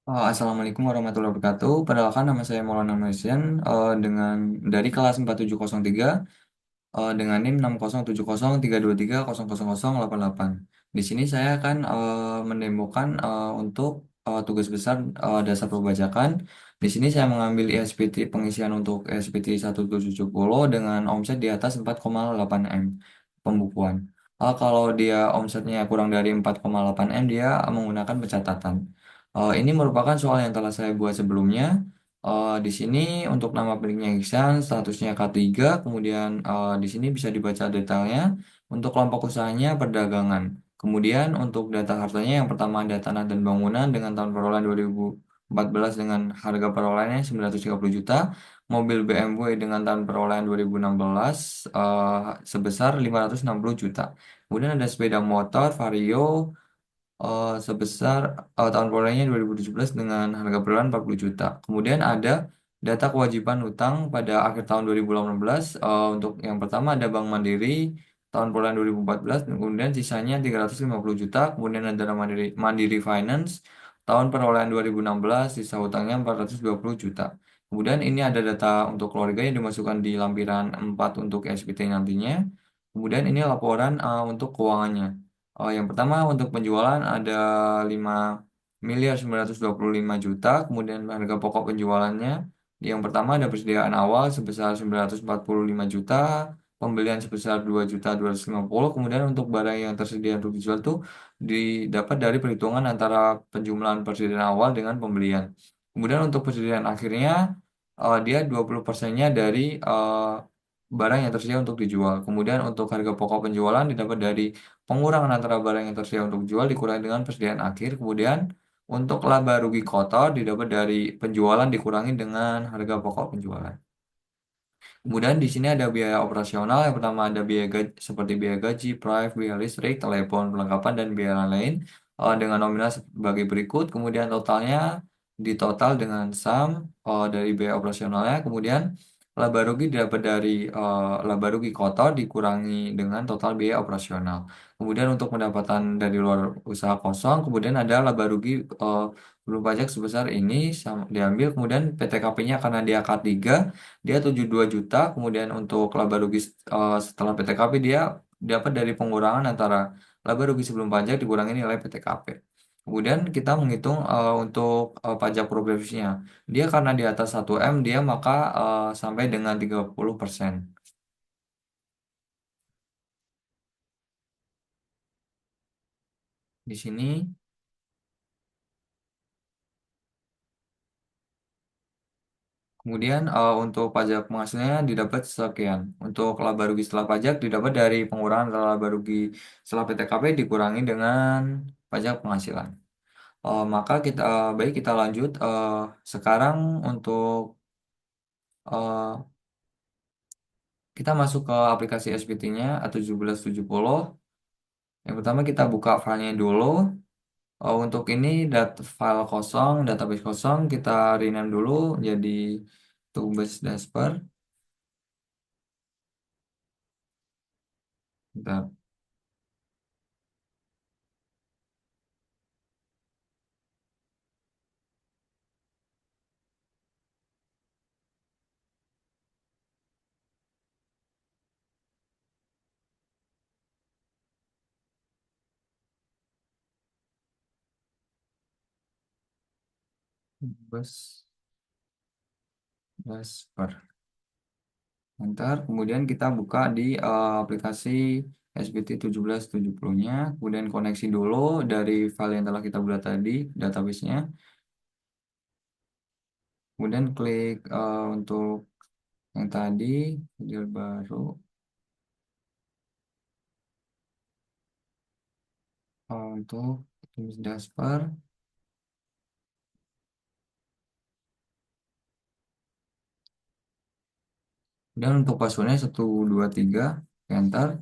Assalamualaikum warahmatullahi wabarakatuh. Perkenalkan nama saya Maulana Maisen dengan dari kelas 4703 dengan NIM 607032300088. Di sini saya akan mendemokan untuk tugas besar dasar perpajakan. Di sini saya mengambil ISPT pengisian untuk ISPT 1770 dengan omset di atas 4,8 M pembukuan. Kalau dia omsetnya kurang dari 4,8 M dia menggunakan pencatatan. Ini merupakan soal yang telah saya buat sebelumnya. Di sini untuk nama miliknya Iksan, statusnya K3, kemudian di sini bisa dibaca detailnya. Untuk kelompok usahanya perdagangan. Kemudian untuk data hartanya yang pertama ada tanah dan bangunan dengan tahun perolehan 2014 dengan harga perolehannya 930 juta, mobil BMW dengan tahun perolehan 2016 sebesar 560 juta. Kemudian ada sepeda motor Vario sebesar tahun perolehannya 2017 dengan harga perolehan 40 juta. Kemudian ada data kewajiban utang pada akhir tahun 2018. Untuk yang pertama ada Bank Mandiri tahun perolehan 2014, kemudian sisanya 350 juta. Kemudian ada Mandiri, Mandiri Finance tahun perolehan 2016, sisa utangnya 420 juta. Kemudian ini ada data untuk keluarga yang dimasukkan di lampiran 4 untuk SPT nantinya. Kemudian ini laporan untuk keuangannya. Yang pertama untuk penjualan ada 5 miliar 925 juta, kemudian harga pokok penjualannya yang pertama ada persediaan awal sebesar 945 juta, pembelian sebesar 2.250, kemudian untuk barang yang tersedia untuk dijual tuh didapat dari perhitungan antara penjumlahan persediaan awal dengan pembelian. Kemudian untuk persediaan akhirnya dia 20%-nya dari barang yang tersedia untuk dijual. Kemudian untuk harga pokok penjualan didapat dari pengurangan antara barang yang tersedia untuk dijual dikurangi dengan persediaan akhir. Kemudian untuk laba rugi kotor didapat dari penjualan dikurangi dengan harga pokok penjualan. Kemudian di sini ada biaya operasional. Yang pertama ada biaya gaji, seperti biaya gaji, prive, biaya listrik, telepon, perlengkapan, dan biaya lain-lain dengan nominal sebagai berikut. Kemudian totalnya ditotal dengan sum dari biaya operasionalnya. Kemudian laba rugi didapat dari laba rugi kotor dikurangi dengan total biaya operasional. Kemudian untuk pendapatan dari luar usaha kosong, kemudian ada laba rugi belum pajak sebesar ini diambil. Kemudian PTKP-nya karena dia K3 dia 72 juta, kemudian untuk laba rugi setelah PTKP dia dapat dari pengurangan antara laba rugi sebelum pajak dikurangi nilai PTKP. Kemudian kita menghitung untuk pajak progresifnya. Dia karena di atas 1 M dia maka sampai dengan 30%. Di sini kemudian untuk pajak penghasilannya didapat sekian. Untuk laba rugi setelah pajak didapat dari pengurangan antara laba rugi setelah PTKP dikurangi dengan pajak penghasilan. Maka kita baik kita lanjut sekarang untuk eh, kita masuk ke aplikasi SPT-nya A1770. Yang pertama kita buka filenya dulu. Untuk ini file kosong, database kosong kita rename dulu jadi tugas Dasper. Bentar. Tugas Dasper. Ntar kemudian kita buka di aplikasi SPT 1770-nya, kemudian koneksi dulu dari file yang telah kita buat tadi, database-nya. Kemudian klik untuk yang tadi, file baru, untuk tulis Dasper. Dan untuk passwordnya 123, enter.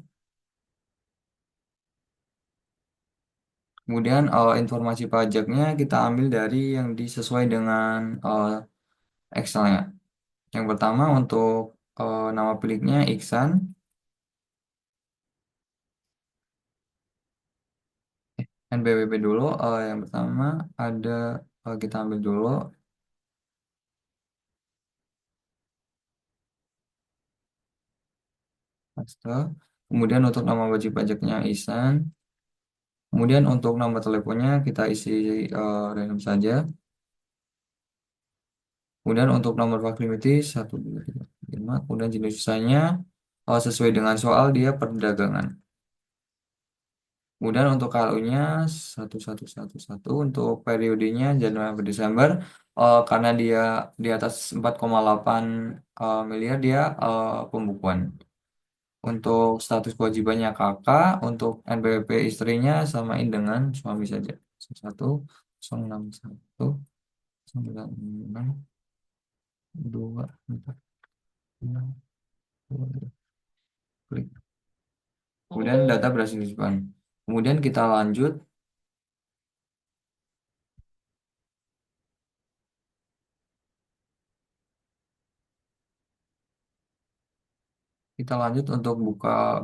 Kemudian informasi pajaknya kita ambil dari yang disesuai dengan Excel-nya. Yang pertama untuk nama pemiliknya Iksan, NPWP dulu. Yang pertama ada Kita ambil dulu. Paste. Kemudian untuk nama wajib pajaknya Ihsan. Kemudian untuk nomor teleponnya kita isi random saja. Kemudian untuk nomor faklimiti 1235. Kemudian jenis usahanya sesuai dengan soal dia perdagangan. Kemudian untuk KLU-nya 1111 untuk periodenya Januari sampai Desember. Karena dia di atas 4,8 miliar dia pembukuan. Untuk status kewajibannya kakak, untuk NPWP istrinya samain dengan suami saja. 1 1 9 1 2 4 5 2 klik. Kemudian data berhasil disimpan. Kemudian kita lanjut untuk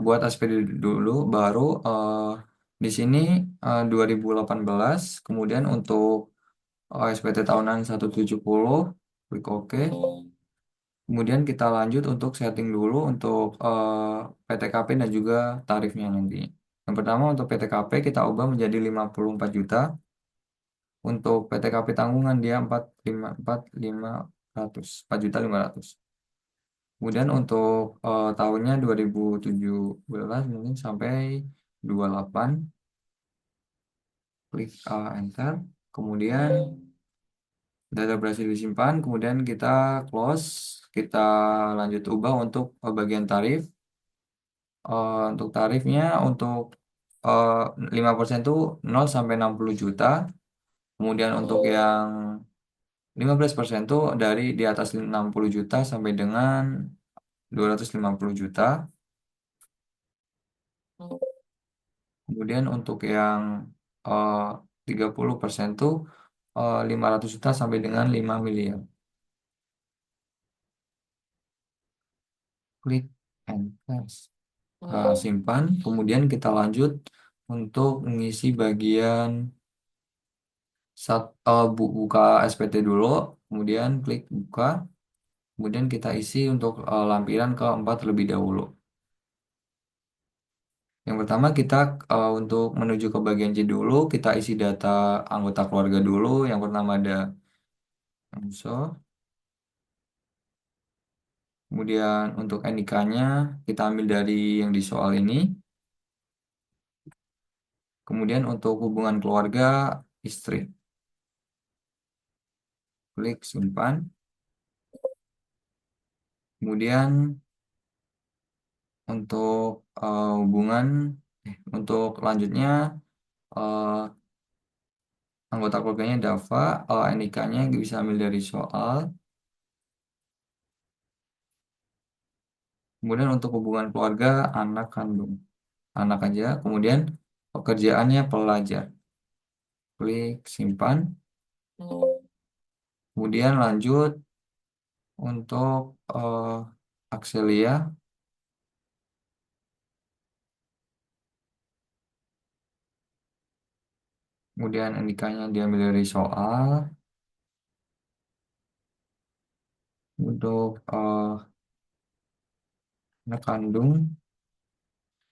buat SPD dulu baru di sini 2018. Kemudian untuk SPT tahunan 170 klik OK. Kemudian kita lanjut untuk setting dulu untuk PTKP dan juga tarifnya nanti. Yang pertama untuk PTKP kita ubah menjadi 54 juta. Untuk PTKP tanggungan dia 4 juta 500. Kemudian untuk tahunnya 2017 mungkin sampai 28. Klik enter. Kemudian data berhasil disimpan. Kemudian kita close. Kita lanjut ubah untuk bagian tarif. Untuk tarifnya untuk eh, 5% itu 0 sampai 60 juta. Kemudian untuk yang 15% itu dari di atas 60 juta sampai dengan 250 juta. Kemudian untuk yang eh, 30% itu 500 juta sampai dengan 5 miliar. Klik and paste. Simpan. Kemudian kita lanjut untuk mengisi bagian buka SPT dulu. Kemudian klik buka. Kemudian kita isi untuk lampiran keempat terlebih dahulu. Yang pertama kita untuk menuju ke bagian C dulu, kita isi data anggota keluarga dulu. Yang pertama ada unsur. Kemudian untuk NIK-nya kita ambil dari yang di soal ini. Kemudian untuk hubungan keluarga istri. Klik simpan. Kemudian untuk untuk lanjutnya eh, anggota keluarganya Dava, NIK-nya bisa ambil dari soal. Kemudian untuk hubungan keluarga anak kandung, anak aja. Kemudian pekerjaannya pelajar. Klik simpan. Kemudian lanjut untuk Axelia. Kemudian NIK-nya diambil dari soal. Untuk anak kandung.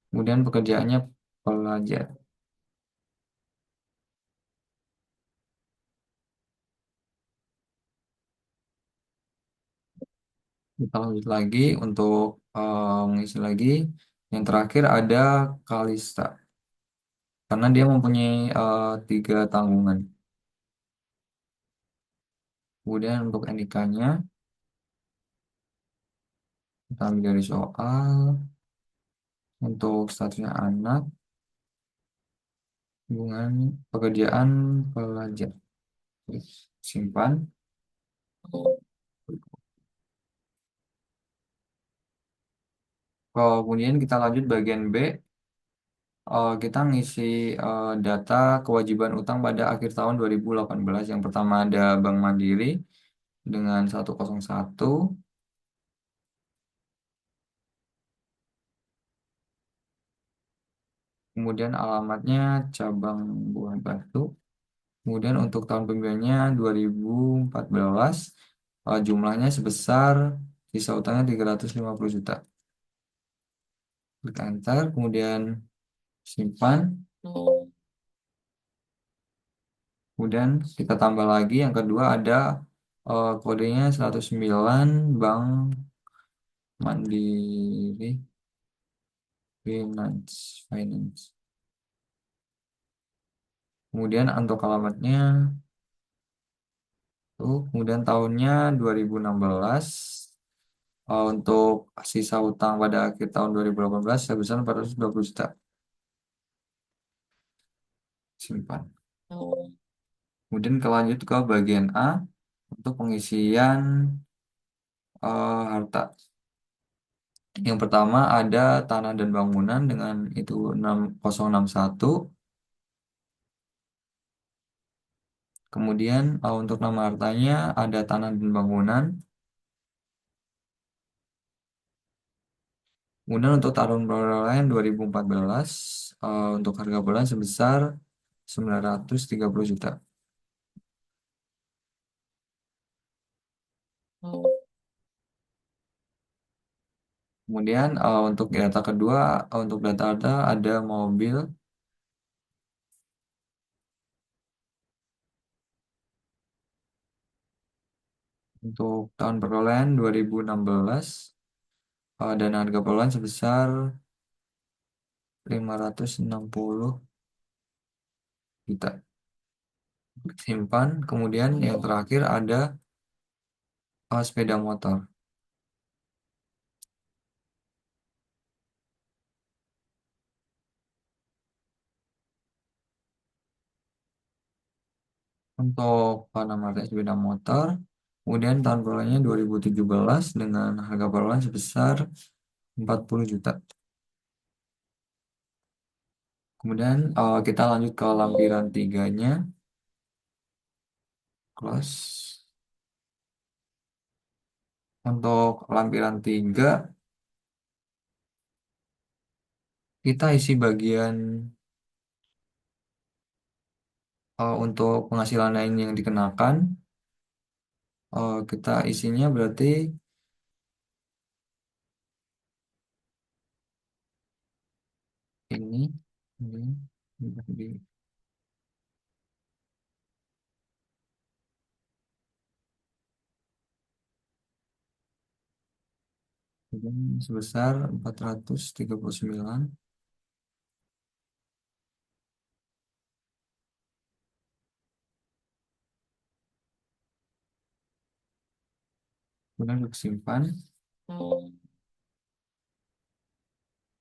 Kemudian pekerjaannya pelajar. Kita lanjut lagi untuk mengisi lagi. Yang terakhir ada Kalista. Karena dia mempunyai 3 tanggungan. Kemudian untuk NIK-nya kita ambil dari soal. Untuk statusnya anak, hubungan pekerjaan pelajar. Simpan. Kemudian kita lanjut bagian B. Kita ngisi data kewajiban utang pada akhir tahun 2018. Yang pertama ada Bank Mandiri dengan 101. Kemudian alamatnya cabang Buah Batu. Kemudian untuk tahun pembiayanya 2014, jumlahnya sebesar sisa utangnya 350 juta. Klik enter, kemudian simpan. Kemudian kita tambah lagi yang kedua ada kodenya 109 Bank Mandiri Finance. Kemudian untuk alamatnya tuh, kemudian tahunnya 2016. Untuk sisa utang pada akhir tahun 2018 sebesar 420 juta. Simpan. Kemudian kita lanjut ke bagian A untuk pengisian harta. Yang pertama ada tanah dan bangunan dengan itu 6061. Kemudian untuk nama hartanya ada tanah dan bangunan. Kemudian untuk tahun perolehan 2014, untuk harga bulan sebesar 930 juta. Kemudian untuk data kedua, untuk data ada mobil untuk tahun perolehan 2016, dan harga perolehan sebesar 560 juta. Simpan. Kemudian yang terakhir ada sepeda motor. Untuk nama sepeda motor. Kemudian tahun perolehannya 2017 dengan harga perolehan sebesar 40 juta. Kemudian kita lanjut ke lampiran tiganya. Close. Untuk lampiran 3 kita isi bagian untuk penghasilan lain yang dikenakan. Kita isinya berarti ini, ini, sebesar 439. Kemudian simpan.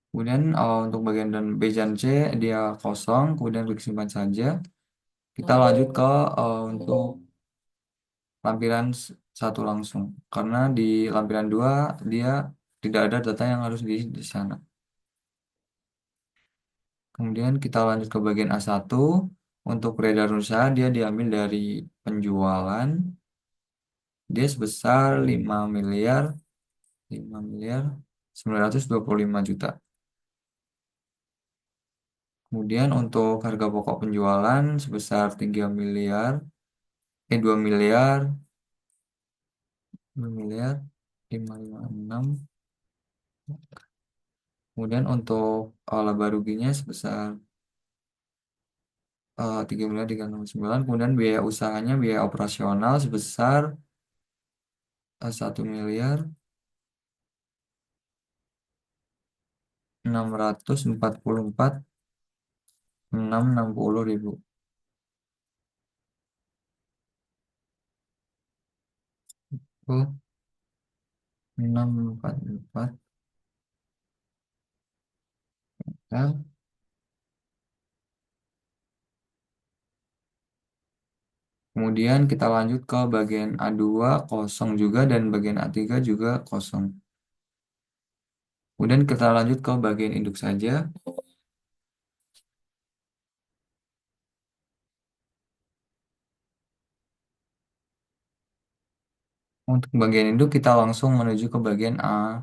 Kemudian untuk bagian dan B dan C dia kosong, kemudian klik simpan saja. Kita lanjut ke untuk lampiran satu langsung, karena di lampiran 2 dia tidak ada data yang harus di sana. Kemudian kita lanjut ke bagian A1. Untuk peredaran usaha dia diambil dari penjualan. Dia sebesar 5 miliar 925 juta. Kemudian untuk harga pokok penjualan sebesar 2 miliar 2 miliar 556. Kemudian untuk laba ruginya sebesar 3 miliar 369. Kemudian biaya usahanya, biaya operasional sebesar 1 miliar 644 660 ribu. Oh, 644 ya. Kemudian kita lanjut ke bagian A2 kosong juga dan bagian A3 juga kosong. Kemudian kita lanjut ke bagian induk saja. Untuk bagian induk kita langsung menuju ke bagian A.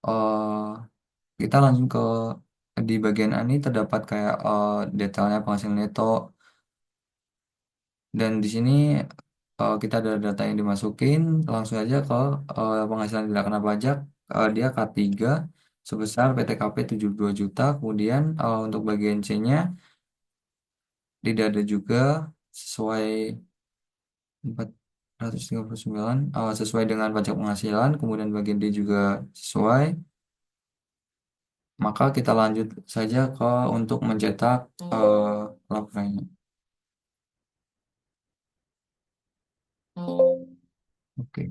eh kita langsung ke di bagian A ini terdapat kayak detailnya penghasilan neto, Dan di sini kita ada data yang dimasukin, langsung aja ke penghasilan tidak kena pajak. Dia K3 sebesar PTKP 2 juta. Kemudian untuk bagian C-nya tidak ada juga sesuai 439 sesuai dengan pajak penghasilan. Kemudian bagian D juga sesuai. Maka kita lanjut saja ke untuk mencetak laporannya. Oke.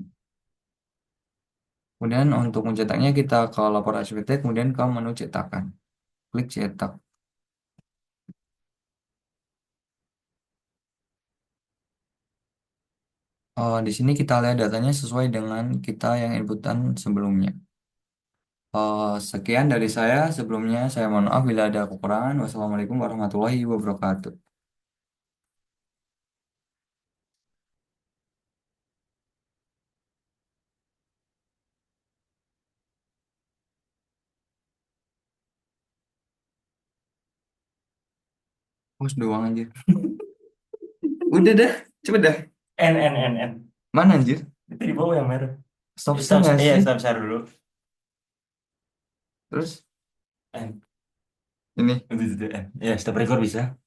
Kemudian untuk mencetaknya kita ke laporan SPT, kemudian ke menu cetakan. Klik cetak. Di sini kita lihat datanya sesuai dengan kita yang inputan sebelumnya. Sekian dari saya. Sebelumnya saya mohon maaf bila ada kekurangan. Wassalamualaikum warahmatullahi wabarakatuh. Bos doang anjir. Udah dah, cepet dah. N. Mana anjir? Itu di bawah yang merah. Stop share Stop, nggak iya sih? stop share dulu. Terus N. ini. Itu N. Ya stop record bisa.